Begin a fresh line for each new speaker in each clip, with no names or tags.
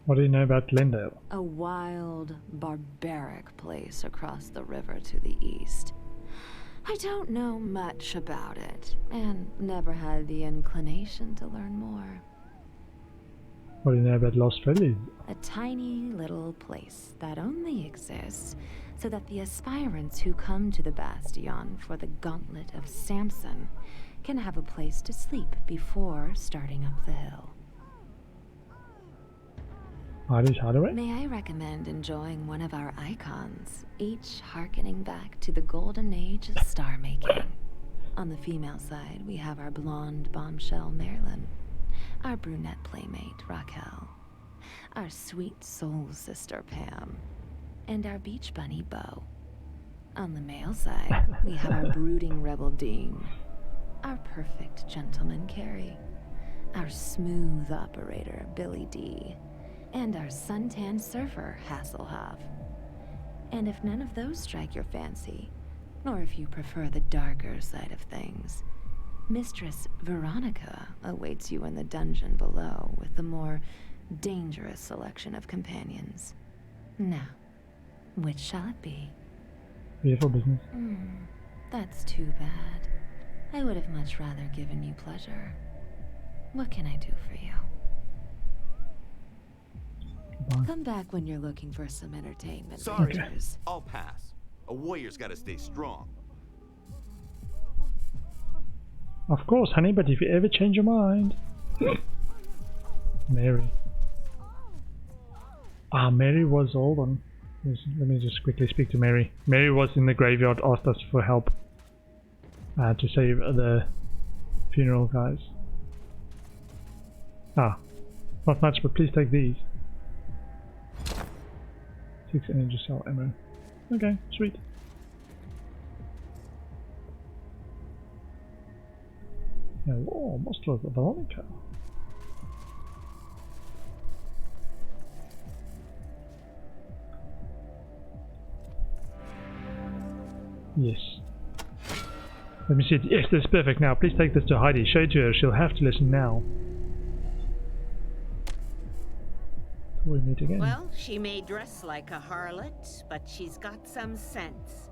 What do you know about Glendale?
A wild, barbaric place across the river to the east. I don't know much about it, and never had the inclination to learn more.
What do you know about Lost Valley?
A tiny little place that only exists so that the aspirants who come to the Bastion for the Gauntlet of Samson can have a place to sleep before starting up the hill.
Heidi's Hideaway?
May I recommend enjoying one of our icons, each harkening back to the golden age of star-making. On the female side, we have our blonde bombshell Marilyn, our brunette playmate Raquel, our sweet soul sister Pam, and our beach bunny Beau. On the male side, we have our brooding rebel Dean, our perfect gentleman Carrie, our smooth operator Billy D, and our suntan surfer Hasselhoff. And if none of those strike your fancy, or if you prefer the darker side of things, Mistress Veronica awaits you in the dungeon below with the more dangerous selection of companions. Now, which shall it be?
Beautiful business.
That's too bad. I would have much rather given you pleasure. What can I do for you?
Goodbye.
Come back when you're looking for some entertainment.
Sorry,
Rangers.
I'll pass. A warrior's gotta stay strong.
Of course, honey, but if you ever change your mind... Mary. Ah, Mary was... Hold on. Let me just quickly speak to Mary. Mary was in the graveyard, asked us for help. To save the funeral guys. Ah. Not much, but please take these. 6 energy cell ammo. Okay, sweet. Oh, most of Veronica. Yes. Let me see it. Yes, this is perfect. Now, please take this to Heidi. Show it to her. She'll have to listen now. Before we meet again.
Well, she may dress like a harlot, but she's got some sense.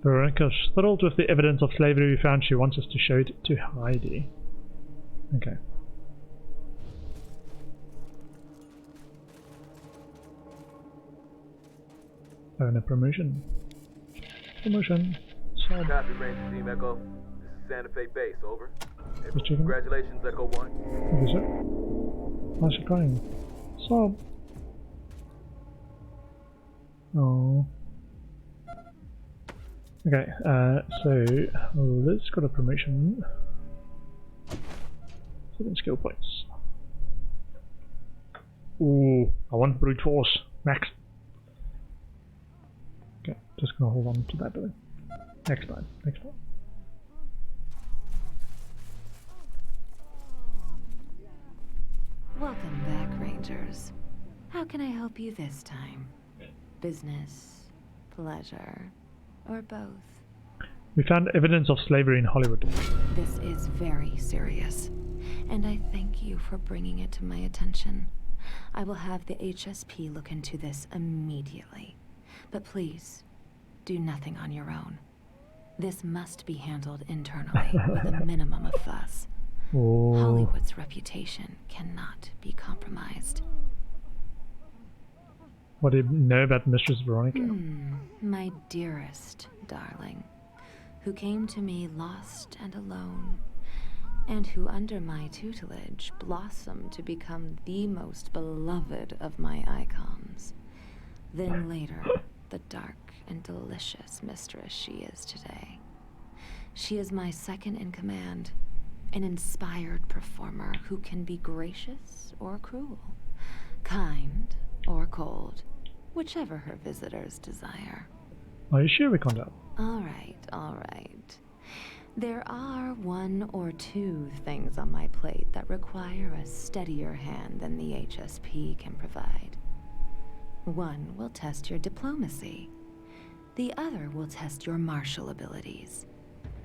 Veronica's thrilled with the evidence of slavery we found. She wants us to show it to Heidi. Okay. Oh, and a promotion. Promotion. Sub.
Copy, Ranger Team Echo. This is Santa Fe Base, over.
Just checking.
Congratulations, Echo 1.
Thank you, sir. Why is she crying? Sub. Oh. Okay, so Liz got a promotion. 7 skill points. Ooh, I want brute force. Max. Okay, just gonna hold on to that though. Next time.
Welcome back, Rangers. How can I help you this time? Business, pleasure, or both?
We found evidence of slavery in Hollywood.
This is very serious, and I thank you for bringing it to my attention. I will have the HSP look into this immediately. But please, do nothing on your own. This must be handled internally with a minimum of fuss.
Oh.
Hollywood's reputation cannot be compromised.
What do you know about Mistress Veronica?
My dearest darling, who came to me lost and alone, and who under my tutelage blossomed to become the most beloved of my icons. Then later, the dark and delicious mistress she is today. She is my second in command, an inspired performer who can be gracious or cruel, kind or cold, whichever her visitors desire.
Are you sure we can't help?
All right. There are 1 or 2 things on my plate that require a steadier hand than the HSP can provide. One will test your diplomacy. The other will test your martial abilities.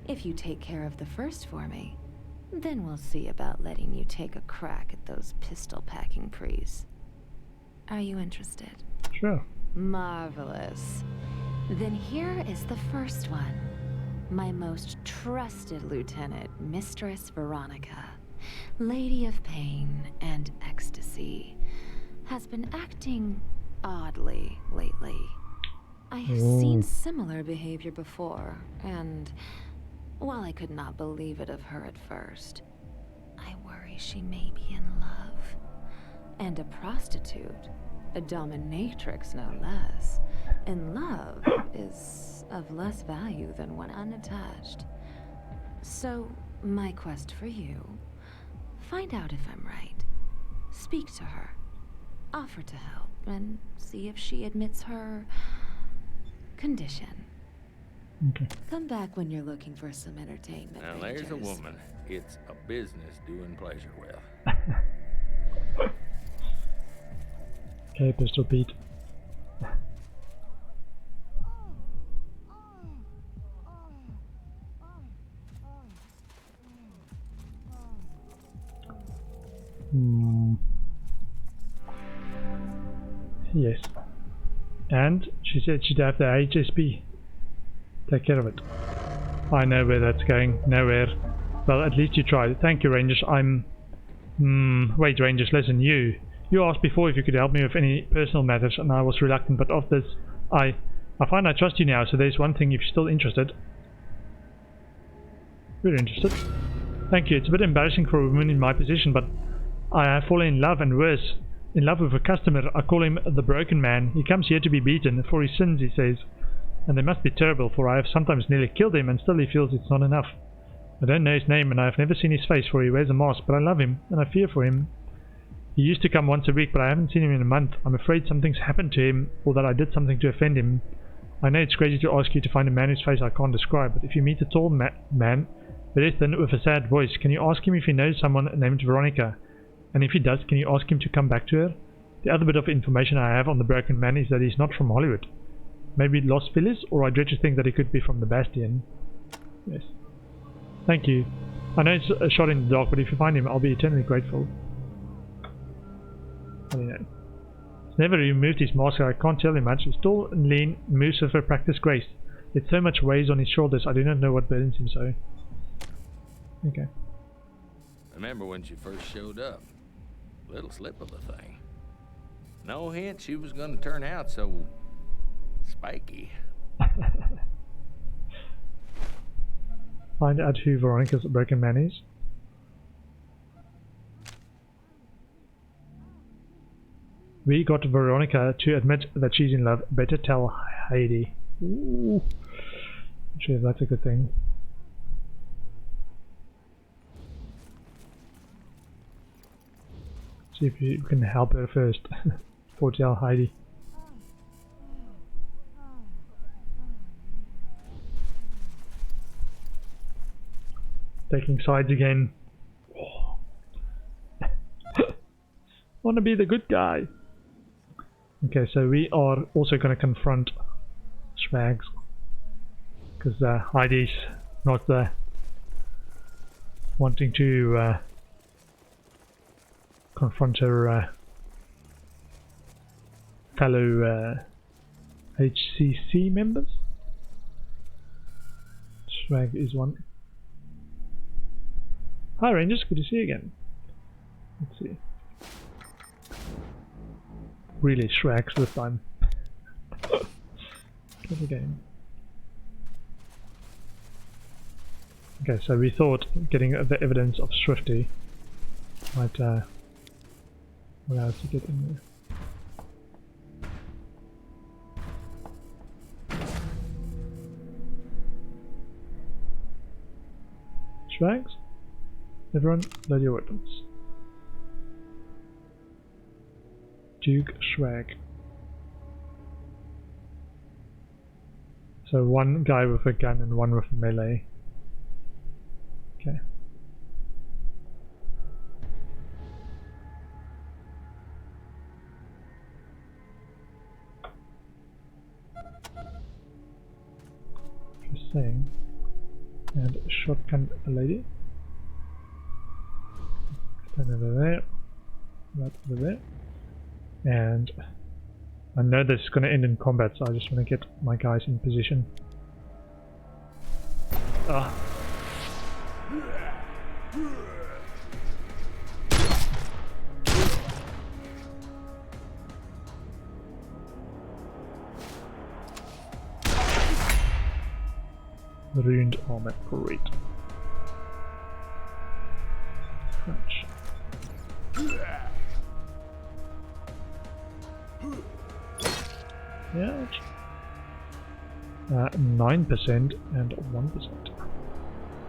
If you take care of the first for me, Then we'll see about letting you take a crack at those pistol-packing prees. Are you interested?
Sure.
Marvelous. Then here is the first one. My most trusted lieutenant, Mistress Veronica, Lady of Pain and Ecstasy, has been acting oddly lately. I have seen similar behavior before, and while I could not believe it of her at first, I worry she may be in love. And a prostitute, a dominatrix no less, in love is of less value than when unattached. So, my quest for you, find out if I'm right. Speak to her, offer to help, and see if she admits her condition.
Okay.
Come back when you're looking for some entertainment.
Now there's a
Rangers.
woman it's a business doing pleasure with.
Okay, Pistol Pete. Yes. And she said she'd have the HSP. Take care of it. I know where that's going. Nowhere. Well, at least you tried. Thank you, Rangers. Wait, Rangers, listen, you asked before if you could help me with any personal matters, and I was reluctant, but of this, I find I trust you now, so there's one thing if you're still interested. We're interested. Thank you. It's a bit embarrassing for a woman in my position, but I have fallen in love, and worse, in love with a customer. I call him the Broken Man. He comes here to be beaten for his sins, he says. And they must be terrible, for I have sometimes nearly killed him, and still he feels it's not enough. I don't know his name, and I have never seen his face, for he wears a mask, but I love him, and I fear for him. He used to come once a week, but I haven't seen him in a month. I'm afraid something's happened to him, or that I did something to offend him. I know it's crazy to ask you to find a man whose face I can't describe, but if you meet a tall man, very thin, with a sad voice, can you ask him if he knows someone named Veronica? And if he does, can you ask him to come back to her? The other bit of information I have on the Broken Man is that he's not from Hollywood. Maybe Los Feliz, or I dread to think that he could be from the Bastion. Yes. Thank you. I know it's a shot in the dark, but if you find him, I'll be eternally grateful. I don't know. He's never removed his mask, so I can't tell him much. He's tall and lean, moves with a practiced grace. Yet so much weighs on his shoulders, I do not know what burdens him so. Okay.
Remember when she first showed up? Little slip of the thing. No hint she was gonna turn out so spiky.
Find out who Veronica's Broken Man is. We got Veronica to admit that she's in love. Better tell Heidi. Ooh. Not sure if that's a good thing. See if you can help her first. Before tell Heidi. Taking sides again. Oh. Wanna be the good guy. Okay, so we are also going to confront Swags, because Heidi's not wanting to confront her fellow HCC members. Swag is one. Hi Rangers, good to see you again. Let's see. Really Swags this time. Good again. Okay, so we thought getting the evidence of Swifty might allow us to get in there. Swags? Everyone, load your weapons. Duke Swag. So one guy with a gun and one with a melee. Okay. Just saying. And shotgun a lady. Then over there. That over there. And I know this is going to end in combat, so I just want to get my guys in position. Ah. Ruined armor, great. Crouch. Yeah. 9% and 1%.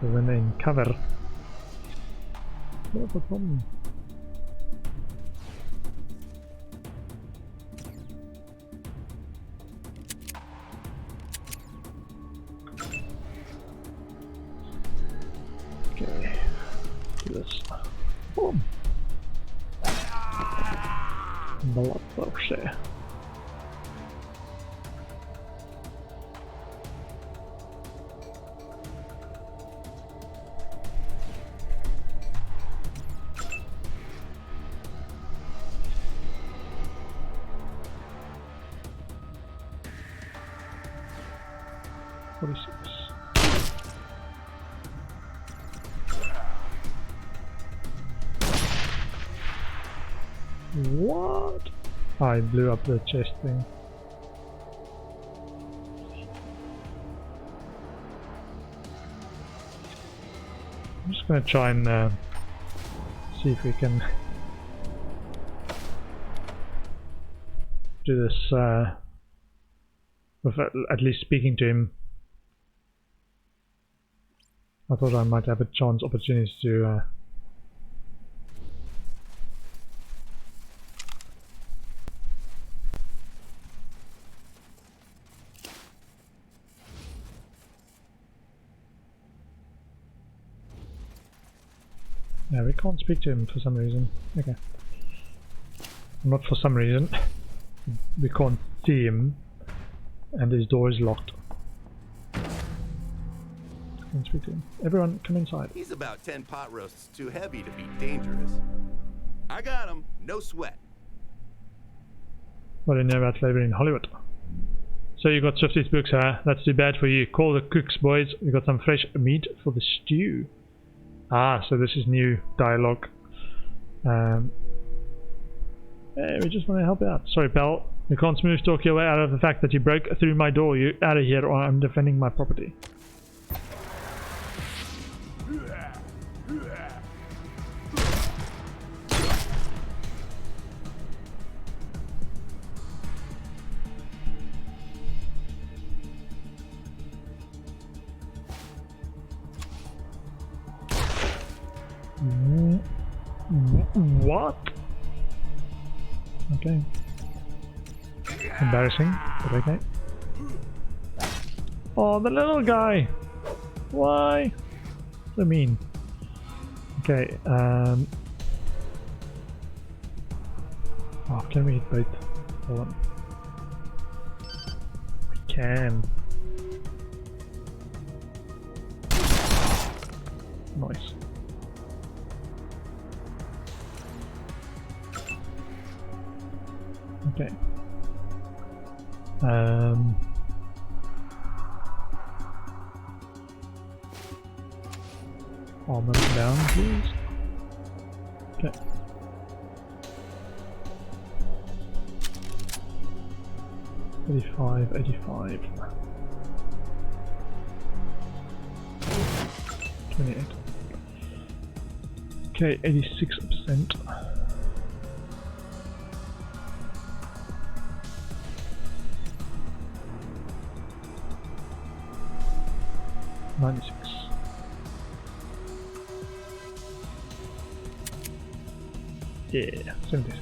So when they're in cover, not a problem. Okay, do this. Boom. Bloodthirsty. What? I blew up the chest thing. I'm just gonna try and see if we can do this with at least speaking to him. I thought I might have a opportunity to no, we can't speak to him for some reason. Okay. Not for some reason. We can't see him and his door is locked. Can't speak to him. Everyone come inside.
He's about 10 pot roasts too heavy to be dangerous. I got him, no sweat.
What do you know about slavery in Hollywood? So you got Swifty's books, huh? That's too bad for you. Call the cooks, boys. We got some fresh meat for the stew. Ah, so this is new dialogue. Hey, we just want to help out. Sorry, pal. You can't smooth talk your way out of the fact that you broke through my door. You out of here or I'm defending my property. What? Okay. Embarrassing, but okay. Oh, the little guy! Why? So mean. Okay, oh, can we hit both? Hold on. We can. Nice. Okay. Armor down, please. Okay. 85, 85. 28. Okay, 86%. 96. Yeah, 76.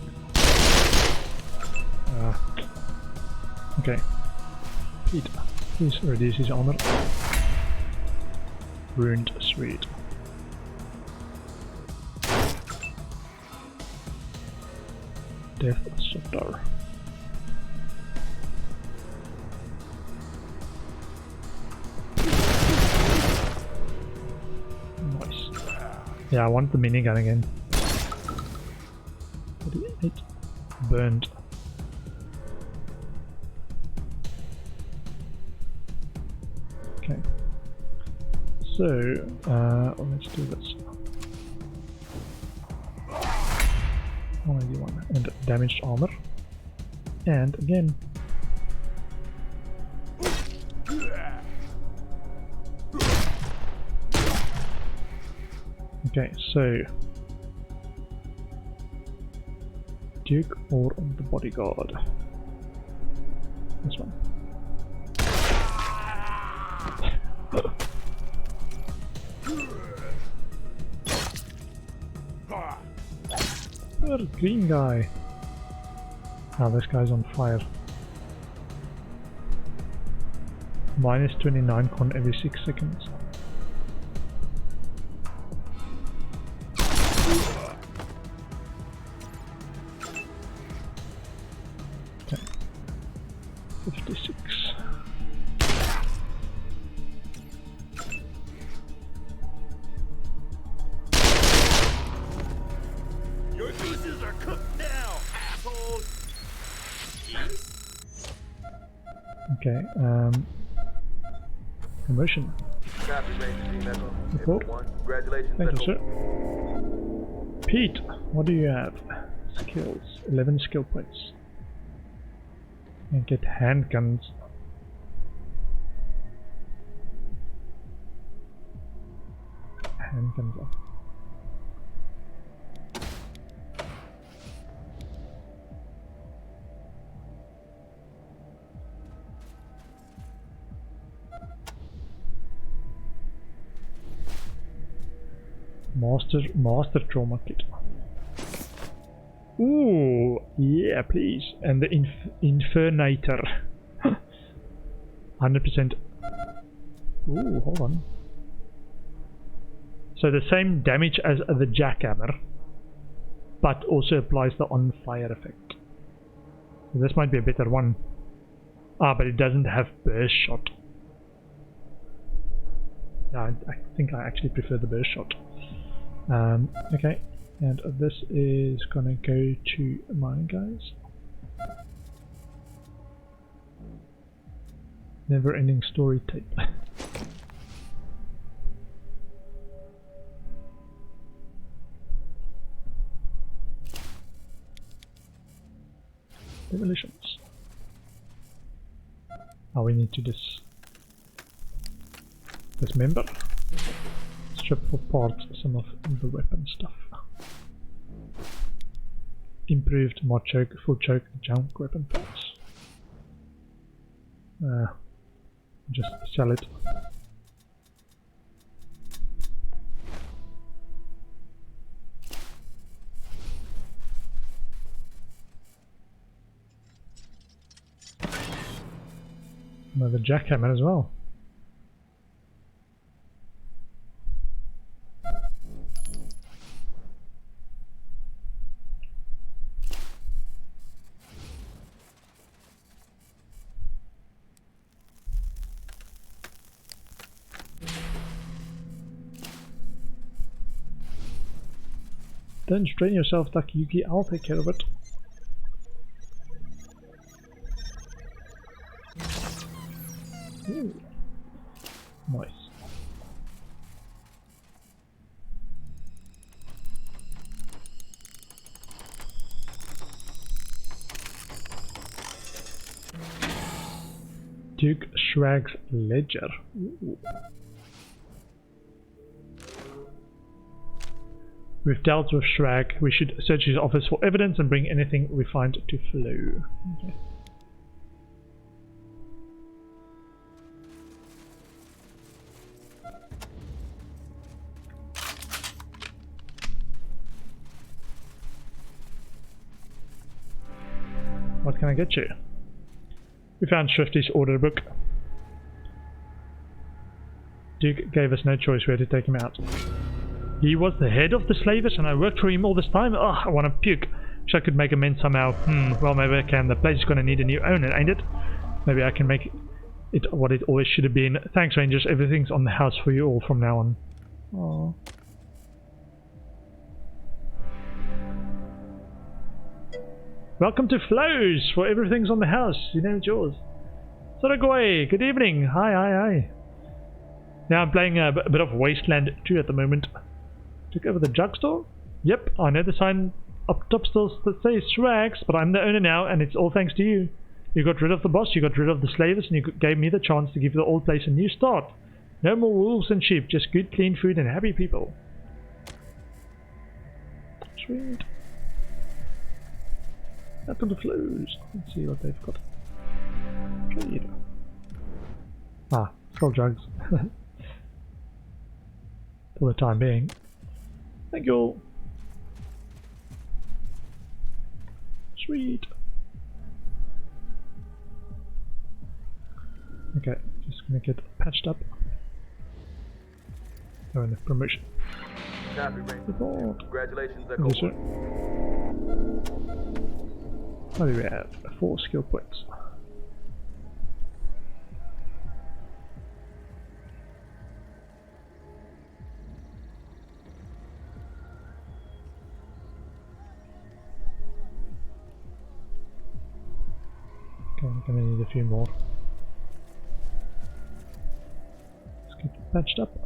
Okay. Pete, please reduce his armor. Ruined, sweet. Death Scepter. Nice. Yeah, I want the minigun again. 38 burned. Okay. So, let's do this. 181 and damaged armor. And again. Okay, so Duke or the bodyguard? This one. Where's green guy? Ah, this guy's on fire. Minus 29 con every 6 seconds. Okay. 56.
Your gooses are cooked now, assholes!
Okay, promotion.
Copy, Ranger Team Echo.
Report.
1. Congratulations,
Thank you,
Echo.
sir. Pete, what do you have? Skills. 11 skill points. And get handguns. Handguns up. Master trauma kit. Ooh, yeah, please. And the Infernator. 100%. Ooh, hold on. So the same damage as the jackhammer, but also applies the on fire effect. So this might be a better one. Ah, but it doesn't have burst shot. Yeah, I think I actually prefer the burst shot. Okay, and this is gonna go to mine guys. Never ending story tape. Demolitions. Oh, we need to dismember. Strip for parts some of the weapon stuff. Improved mod choke, full choke, junk weapon parts. Just sell it. Another jackhammer as well. Don't strain yourself, Takayuki, I'll take care of it. Ooh. Nice. Duke Shrag's Ledger. Ooh. We've dealt with Shrag. We should search his office for evidence and bring anything we find to flow. Okay. What can I get you? We found Shrifty's order book. Duke gave us no choice, we had to take him out. He was the head of the slavers and I worked for him all this time? Ugh, I want to puke. Wish I could make amends somehow. Well, maybe I can. The place is going to need a new owner, ain't it? Maybe I can make it what it always should have been. Thanks, Rangers. Everything's on the house for you all from now on. Aww. Welcome to Flows, for everything's on the house. You know it's yours. Soragoi, good evening. Hi. Now I'm playing a bit of Wasteland 2 at the moment. Took over the drugstore? Yep, I know the sign up top still says Swags, but I'm the owner now, and it's all thanks to you. You got rid of the boss, you got rid of the slavers, and you gave me the chance to give the old place a new start. No more wolves and sheep, just good, clean food and happy people. Sweet. Up to the Flows. Let's see what they've got. Trade. Ah, sell drugs. For the time being. Thank you all. Sweet. Okay, just gonna get patched up. Oh, and a promotion.
Copy, Ranger.
Report.
Congratulations,
Yes,
Echo
sir.
1.
What do we have? 4 skill points. Okay, I'm gonna need a few more. Let's get patched up.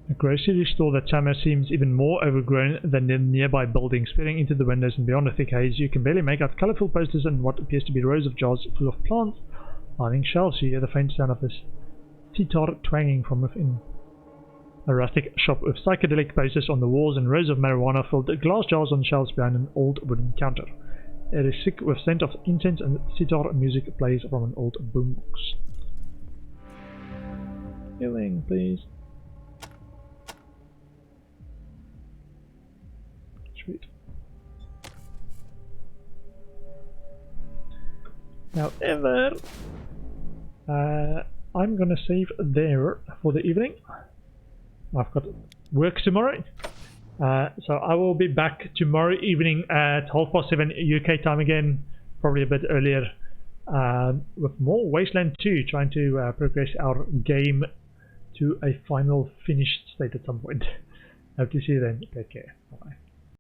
A grocery store that somehow seems even more overgrown than the nearby buildings, spreading into the windows and beyond a thick haze. You can barely make out colourful posters and what appears to be rows of jars full of plants lining shelves. You hear the faint sound of this sitar twanging from within. A rustic shop with psychedelic posters on the walls and rows of marijuana-filled glass jars on shelves behind an old wooden counter. It is thick with scent of incense, and sitar music plays from an old boombox. Healing, please. Sweet. However, I'm gonna save there for the evening. I've got work tomorrow, so I will be back tomorrow evening at 7:30 UK time again, probably a bit earlier, with more Wasteland 2, trying to progress our game to a final finished state at some point. Hope to see you then. Take care. Bye.